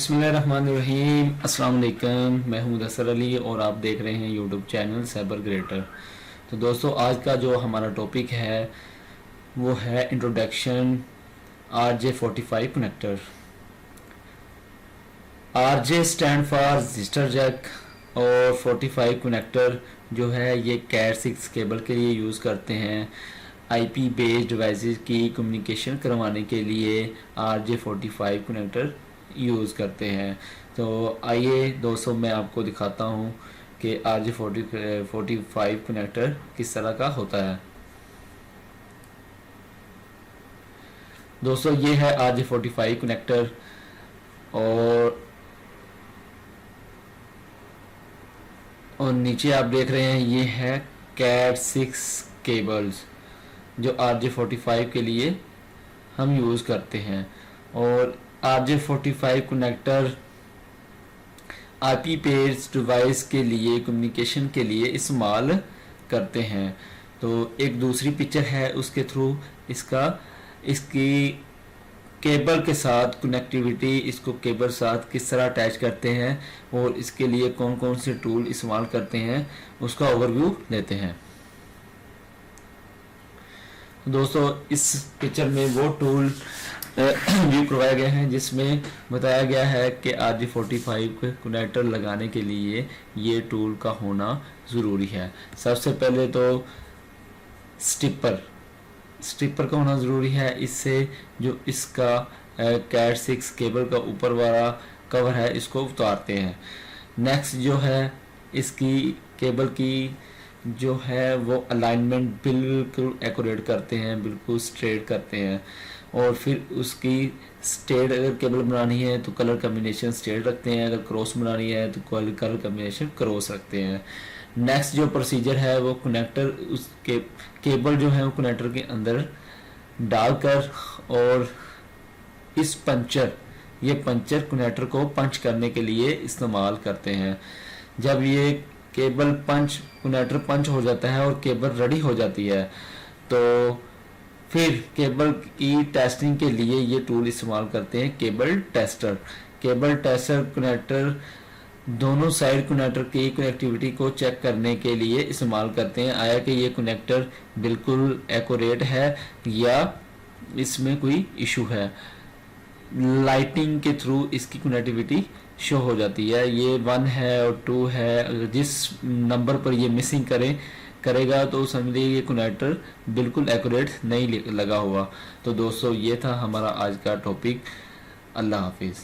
बिस्मिल्लाहिर्रहमानिर्रहीम। अस्सलाम वालेकुम। मैं हूं मुदस्सर अली और आप देख रहे हैं यूट्यूब चैनल साइबर ग्रेटर। तो दोस्तों, आज का जो हमारा टॉपिक है वो है introduction RJ45 connector. RJ stand for register jack और 45 कनेक्टर जो है ये कैट 6 केबल के लिए यूज़ करते हैं। IP बेस्ड डिवाइसेस की कम्युनिकेशन करवाने के लिए RJ45 कनेक्टर यूज़ करते हैं। तो आइए दोस्तों, मैं आपको दिखाता हूँ कि RJ45 कनेक्टर किस तरह का होता है। दोस्तों, ये है RJ45 कनेक्टर और नीचे आप देख रहे हैं ये है कैट 6 केबल्स जो RJ45 के लिए हम यूज़ करते हैं। और RJ45 connector IP based device के लिए कम्युनिकेशन के लिए इस्तेमाल करते हैं। तो एक दूसरी पिक्चर है, उसके थ्रू इसकी केबल के साथ कनेक्टिविटी, इसको केबल साथ किस तरह अटैच करते हैं और इसके लिए कौन कौन से टूल इस्तेमाल करते हैं उसका ओवरव्यू लेते हैं। दोस्तों, इस पिक्चर में वो टूल व्यू करवाए गए हैं जिसमें बताया गया है कि RJ45 कनेक्टर लगाने के लिए ये टूल का होना ज़रूरी है। सबसे पहले तो स्टिपर का होना ज़रूरी है। इससे जो इसका कैट 6 केबल का ऊपर वाला कवर है इसको उतारते हैं। नेक्स्ट जो है इसकी केबल की जो है वो अलाइनमेंट बिल्कुल एक्यूरेट करते हैं, बिल्कुल स्ट्रेट करते हैं। और फिर उसकी स्ट्रेट अगर केबल बनानी है तो कलर कम्बिनेशन स्ट्रेट रखते हैं, अगर क्रॉस बनानी है तो कलर कम्बिनेशन क्रॉस रखते हैं। नेक्स्ट जो प्रोसीजर है वो कनेक्टर उसके केबल जो है वो कनेक्टर के अंदर डालकर और इस पंचर कनेक्टर को पंच करने के लिए इस्तेमाल करते हैं। जब ये केबल कनेक्टर पंच हो जाता है और केबल रेडी हो जाती है तो फिर केबल की टेस्टिंग के लिए ये टूल इस्तेमाल करते हैं केबल टेस्टर कनेक्टर दोनों साइड कनेक्टर की कनेक्टिविटी को चेक करने के लिए इस्तेमाल करते हैं, आया कि ये कनेक्टर बिल्कुल एक्यूरेट है या इसमें कोई इशू है। लाइटिंग के थ्रू इसकी कनेक्टिविटी शो हो जाती है, ये 1 है और 2 है। जिस नंबर पर ये मिसिंग करेगा तो समझिए ये कनेक्टर बिल्कुल एक्यूरेट नहीं लगा हुआ। तो दोस्तों, ये था हमारा आज का टॉपिक। अल्लाह हाफिज़।